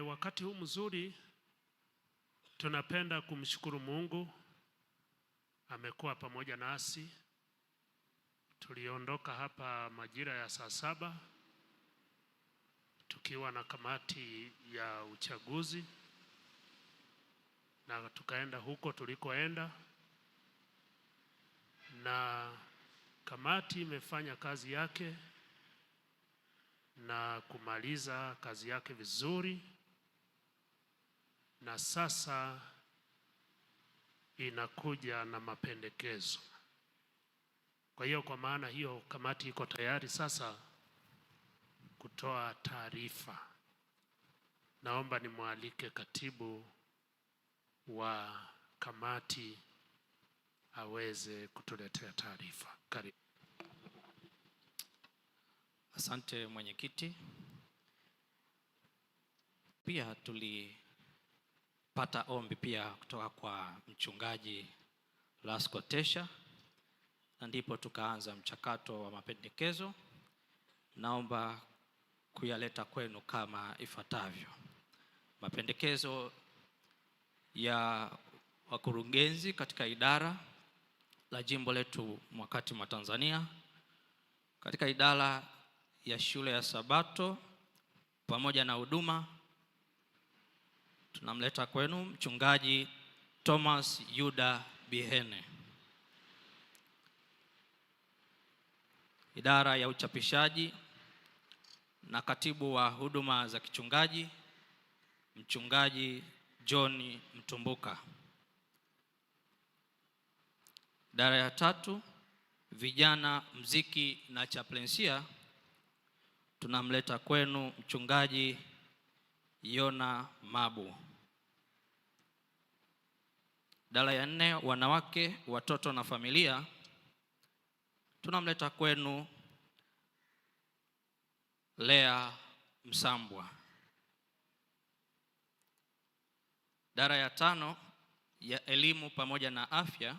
Wakati huu mzuri tunapenda kumshukuru Mungu, amekuwa pamoja nasi. Tuliondoka hapa majira ya saa 7 tukiwa na kamati ya uchaguzi, na tukaenda huko tulikoenda, na kamati imefanya kazi yake na kumaliza kazi yake vizuri, na sasa inakuja na mapendekezo. Kwa hiyo kwa maana hiyo kamati iko tayari sasa kutoa taarifa. Naomba nimwalike katibu wa kamati aweze kutuletea taarifa. Karibu. Asante mwenyekiti. Pia tulipata ombi pia kutoka kwa mchungaji Lasco Tesha, na ndipo tukaanza mchakato wa mapendekezo. Naomba kuyaleta kwenu kama ifuatavyo. Mapendekezo ya wakurugenzi katika idara la jimbo letu Mwakati mwa Tanzania, katika idara ya shule ya Sabato pamoja na huduma, tunamleta kwenu mchungaji Thomas Yuda Bihene. Idara ya uchapishaji na katibu wa huduma za kichungaji, mchungaji John Mtumbuka. Idara ya 3, vijana, mziki na chaplainsia, tunamleta kwenu mchungaji Yona Mabu. Idara ya 4, wanawake, watoto na familia, tunamleta kwenu Lea Msambwa. Idara ya 5, ya elimu pamoja na afya,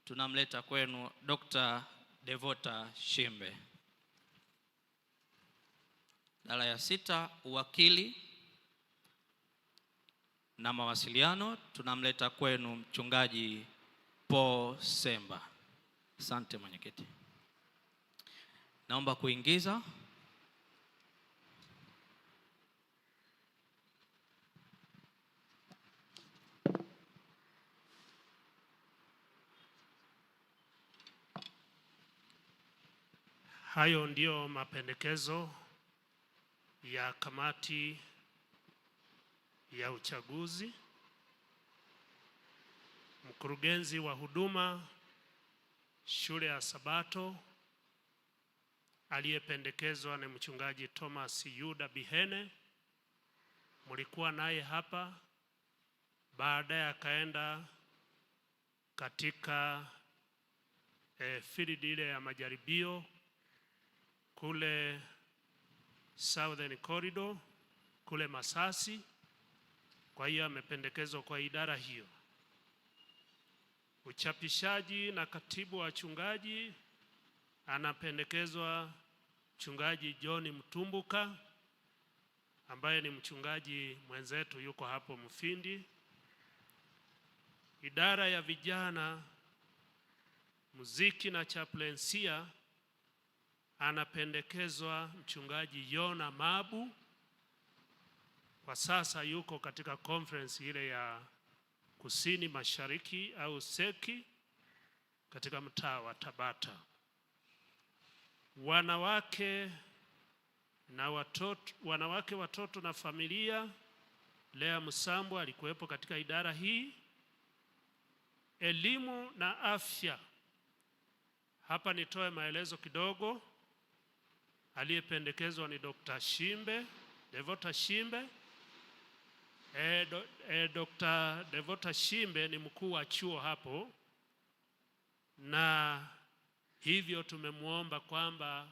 tunamleta kwenu Dr. Devota Shimbe. Idara ya 6, uwakili na mawasiliano, tunamleta kwenu mchungaji Paul Semba. Asante mwenyekiti. Naomba kuingiza. Hayo ndio mapendekezo ya kamati ya uchaguzi. Mkurugenzi wa huduma shule ya Sabato aliyependekezwa na mchungaji Thomas Yuda Bihene, mlikuwa naye hapa. Baadaye akaenda katika field ile ya majaribio kule Southern Corridor kule Masasi. Kwa hiyo amependekezwa kwa idara hiyo. Uchapishaji na katibu wa wachungaji anapendekezwa mchungaji John Mtumbuka, ambaye ni mchungaji mwenzetu, yuko hapo Mfindi. Idara ya vijana, muziki na chaplainsia, anapendekezwa mchungaji Yona Mabu. Kwa sasa yuko katika conference ile ya Kusini Mashariki au Seki katika mtaa wa Tabata. Wanawake, watoto na familia, Lea Msambwa alikuwepo katika idara hii. Elimu na afya, hapa nitoe maelezo kidogo. Aliyependekezwa ni Dr. Shimbe, Devota Shimbe. Dr. Devota Shimbe ni mkuu wa chuo hapo, na hivyo tumemwomba kwamba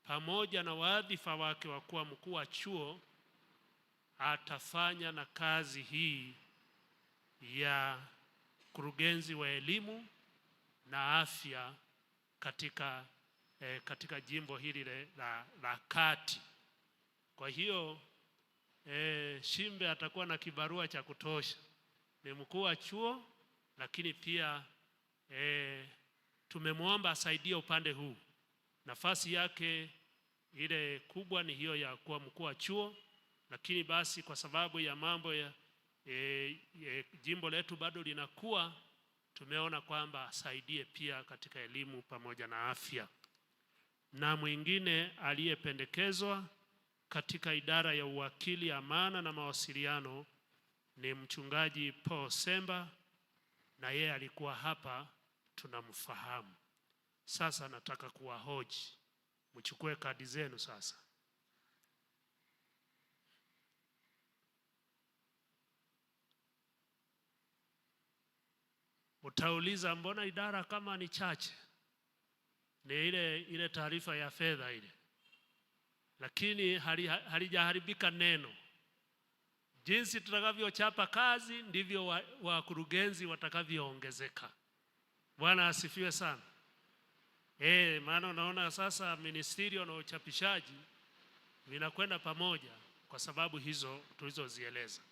pamoja na wadhifa wake wa kuwa mkuu wa chuo, atafanya na kazi hii ya kurugenzi wa elimu na afya katika jimbo hili la Kati. Kwa hiyo Shimbe atakuwa na kibarua cha kutosha. Ni mkuu wa chuo, lakini pia tumemwomba asaidie upande huu. Nafasi yake ile kubwa ni hiyo ya kuwa mkuu wa chuo, lakini basi kwa sababu ya mambo ya jimbo letu bado linakuwa, tumeona kwamba asaidie pia katika elimu pamoja na afya. Na mwingine aliyependekezwa katika idara ya uwakili, amana na mawasiliano ni mchungaji Paul Semba, na yeye alikuwa hapa, tunamfahamu. Sasa nataka kuwahoji, mchukue kadi zenu sasa. Utauliza, mbona idara kama ni chache? Ni ile taarifa ya fedha ile, lakini halijaharibika neno. Jinsi tutakavyochapa kazi ndivyo wakurugenzi watakavyoongezeka. Bwana asifiwe sana. Maana unaona sasa ministerial na uchapishaji vinakwenda pamoja kwa sababu hizo tulizozieleza.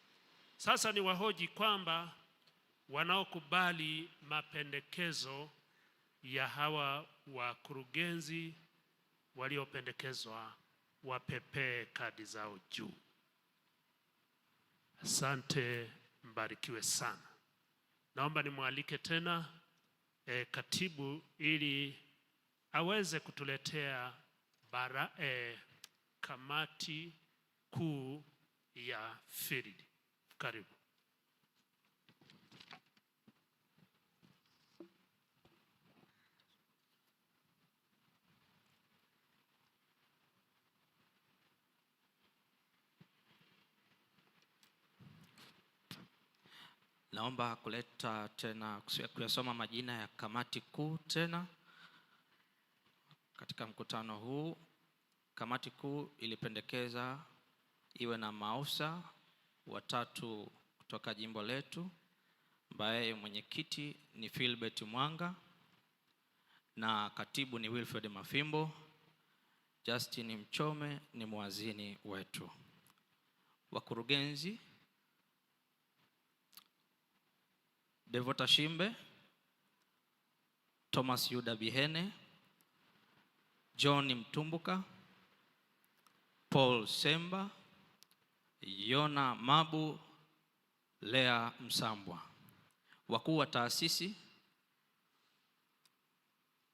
Sasa ni wahoji kwamba wanaokubali mapendekezo ya hawa wakurugenzi waliopendekezwa wapepee kadi zao juu. Asante, mbarikiwe sana. Naomba nimwalike tena katibu ili aweze kutuletea kamati kuu ya field. Karibu. Naomba kuleta tena kuyasoma majina ya kamati kuu tena katika mkutano huu. Kamati kuu ilipendekeza iwe na maafisa watatu kutoka jimbo letu, ambaye mwenyekiti ni Philbert Mwanga na katibu ni Wilfred Mafimbo. Justin Mchome ni mwazini wetu. Wakurugenzi: Devota Shimbe, Thomas Yuda Bihene, John Mtumbuka, Paul Semba, Yona Mabu, Lea Msambwa. Wakuu wa taasisi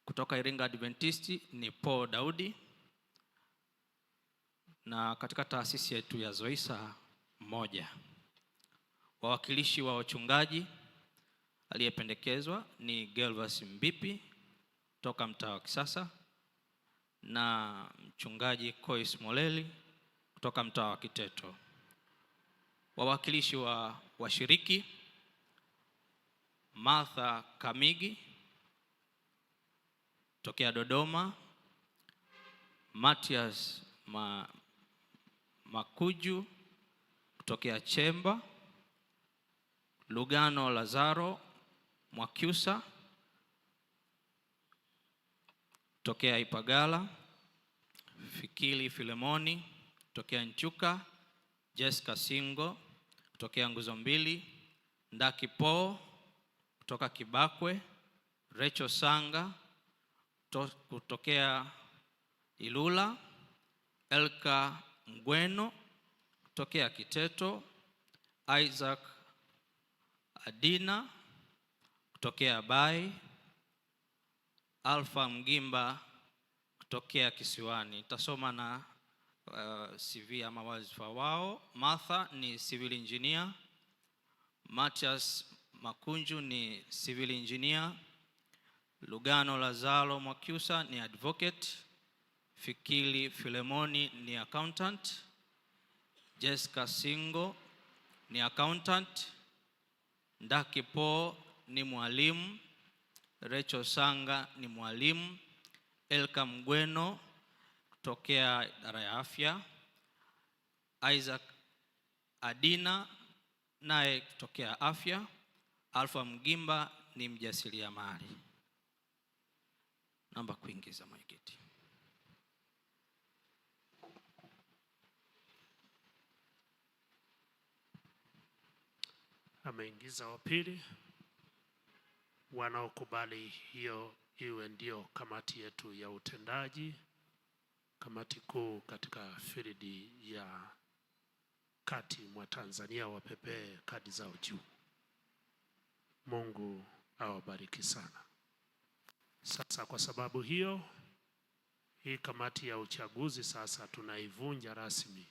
kutoka Iringa Adventisti ni Paul Daudi, na katika taasisi yetu ya Zoisa mmoja. Wawakilishi wa wachungaji aliyependekezwa ni Gelvas Mbipi toka mtaa wa Kisasa na mchungaji Kois Moleli kutoka mtaa wa Kiteto. Wawakilishi wa washiriki: Martha Kamigi tokea Dodoma, Matias Makuju kutokea Chemba, Lugano Lazaro Mwakyusa tokea Ipagala, Fikili Filemoni tokea Nchuka, Jessica Singo kutokea Nguzo Mbili, Ndaki Po kutoka Kibakwe, Recho Sanga kutokea Ilula, Elka Mgweno kutokea Kiteto, Isaac Adina kutokea Bai, Alfa Mgimba kutokea Kisiwani. Nitasoma na CV ama wazifa wao. Martha ni civil engineer, Matias Makunju ni civil engineer, Lugano Lazaro Mwakyusa ni advocate, Fikili Filemoni ni accountant, Jessica Singo ni accountant, Ndaki Po ni mwalimu, Recho Sanga ni mwalimu, Elka Mgweno kutokea idara ya afya, Isaac Adina naye kutokea afya, Alfa Mgimba ni mjasiriamali. Naomba kuingiza mwenyekiti. Asante. ameingiza wa pili, wanaokubali hiyo iwe ndio kamati yetu ya utendaji, kamati kuu katika filidi ya kati mwa Tanzania, wapepee kadi zao juu. Mungu awabariki sana. Sasa kwa sababu hiyo, hii kamati ya uchaguzi sasa tunaivunja rasmi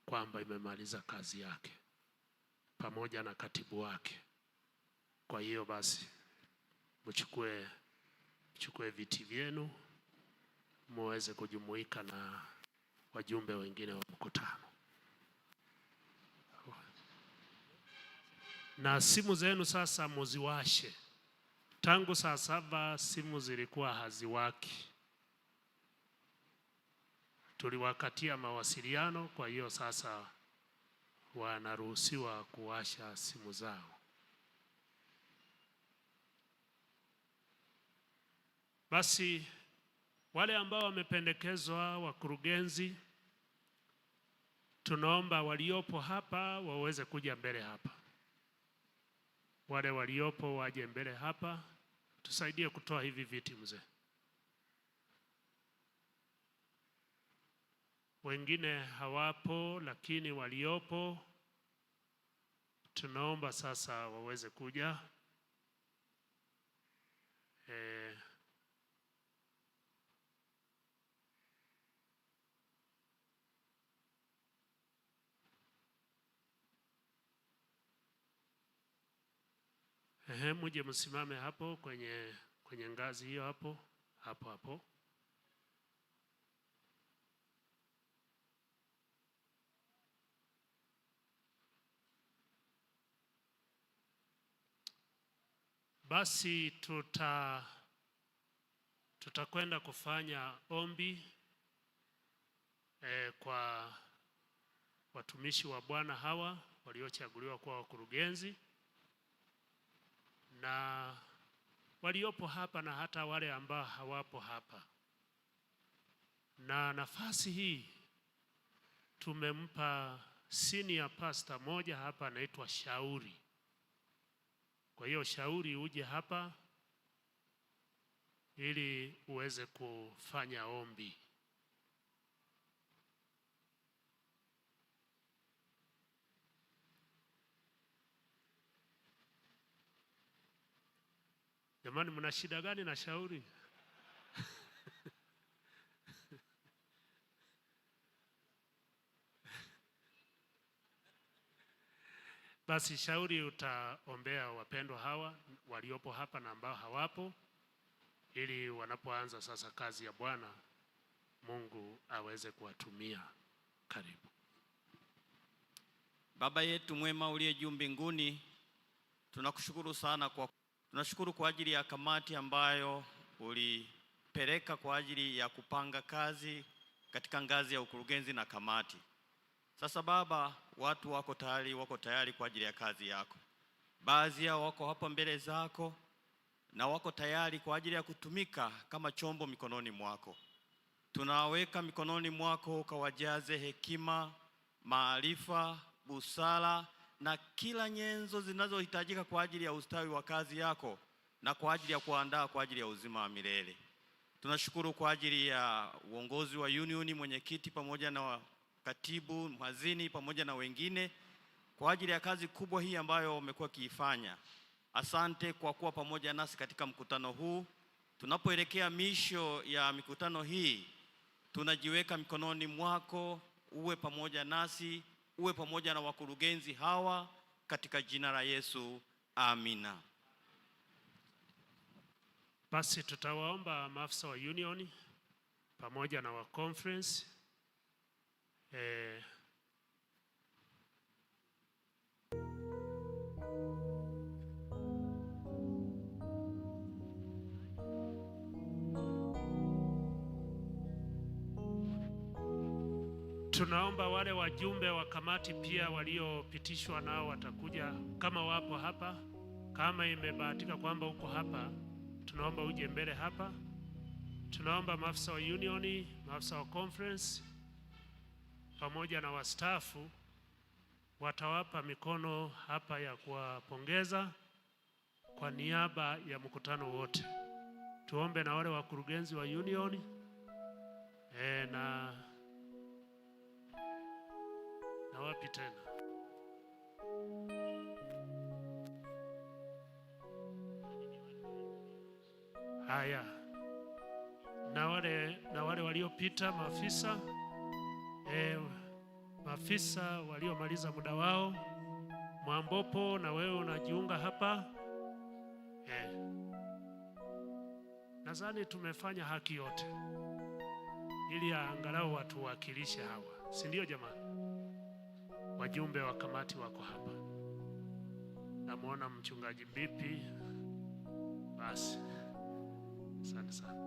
kwamba imemaliza kazi yake pamoja na katibu wake. Kwa hiyo basi mchukue viti vyenu muweze kujumuika na wajumbe wengine wa mkutano. Na simu zenu sasa muziwashe. Tangu saa 7 simu zilikuwa haziwaki. Tuliwakatia mawasiliano, kwa hiyo sasa wanaruhusiwa kuwasha simu zao. Basi wale ambao wamependekezwa wakurugenzi, tunaomba waliopo hapa waweze kuja mbele hapa. Wale waliopo waje mbele hapa, tusaidie kutoa hivi viti mzee. Wengine hawapo, lakini waliopo tunaomba sasa waweze kuja. Muje msimame hapo kwenye ngazi hiyo hapo. Basi tutakwenda kufanya ombi kwa watumishi wa Bwana hawa waliochaguliwa kuwa wakurugenzi na waliopo hapa na hata wale ambao hawapo hapa. Na nafasi hii tumempa senior pastor moja hapa anaitwa Shauri. Kwa hiyo Shauri, uje hapa ili uweze kufanya ombi. Jamani, mna shida gani na Shauri? Basi Shauri, utaombea wapendwa hawa waliopo hapa na ambao hawapo, ili wanapoanza sasa kazi ya Bwana Mungu aweze kuwatumia. Karibu. Baba yetu mwema uliye juu mbinguni, tunashukuru kwa ajili ya kamati ambayo ulipeleka kwa ajili ya kupanga kazi katika ngazi ya ukurugenzi na kamati. Sasa Baba, watu wako tayari kwa ajili ya kazi yako. Baadhi yao wako hapa mbele zako na wako tayari kwa ajili ya kutumika kama chombo mikononi mwako. Tunaweka mikononi mwako, ukawajaze hekima, maarifa, busara na kila nyenzo zinazohitajika kwa ajili ya ustawi wa kazi yako na kwa ajili ya kuandaa kwa ajili ya uzima wa milele. Tunashukuru kwa ajili ya uongozi wa union, mwenyekiti pamoja na katibu, mhazini pamoja na wengine kwa ajili ya kazi kubwa hii ambayo wamekuwa kiifanya. Asante kwa kuwa pamoja nasi katika mkutano huu. Tunapoelekea misho ya mikutano hii, tunajiweka mikononi mwako, uwe pamoja nasi, uwe pamoja na wakurugenzi hawa katika jina la Yesu. Amina. Basi tutawaomba maafisa wa union pamoja na wa conference tunaomba wale wajumbe wa kamati pia waliopitishwa nao watakuja kama wapo hapa. Kama imebahatika kwamba uko hapa, tunaomba uje mbele hapa. Tunaomba maafisa wa union, maafisa wa conference pamoja na wastaafu watawapa mikono hapa ya kuwapongeza kwa niaba ya mkutano wote. Tuombe na wale wakurugenzi wa union na wapi tena, haya, na wale waliopita, maafisa waliomaliza muda wao. Mwambopo, na wewe unajiunga hapa. Nadhani tumefanya haki yote ili angalau watu wakilishe hawa, si ndio jamani? Wajumbe wa kamati wako hapa. Namuona mchungaji Bipi. Basi, asante sana.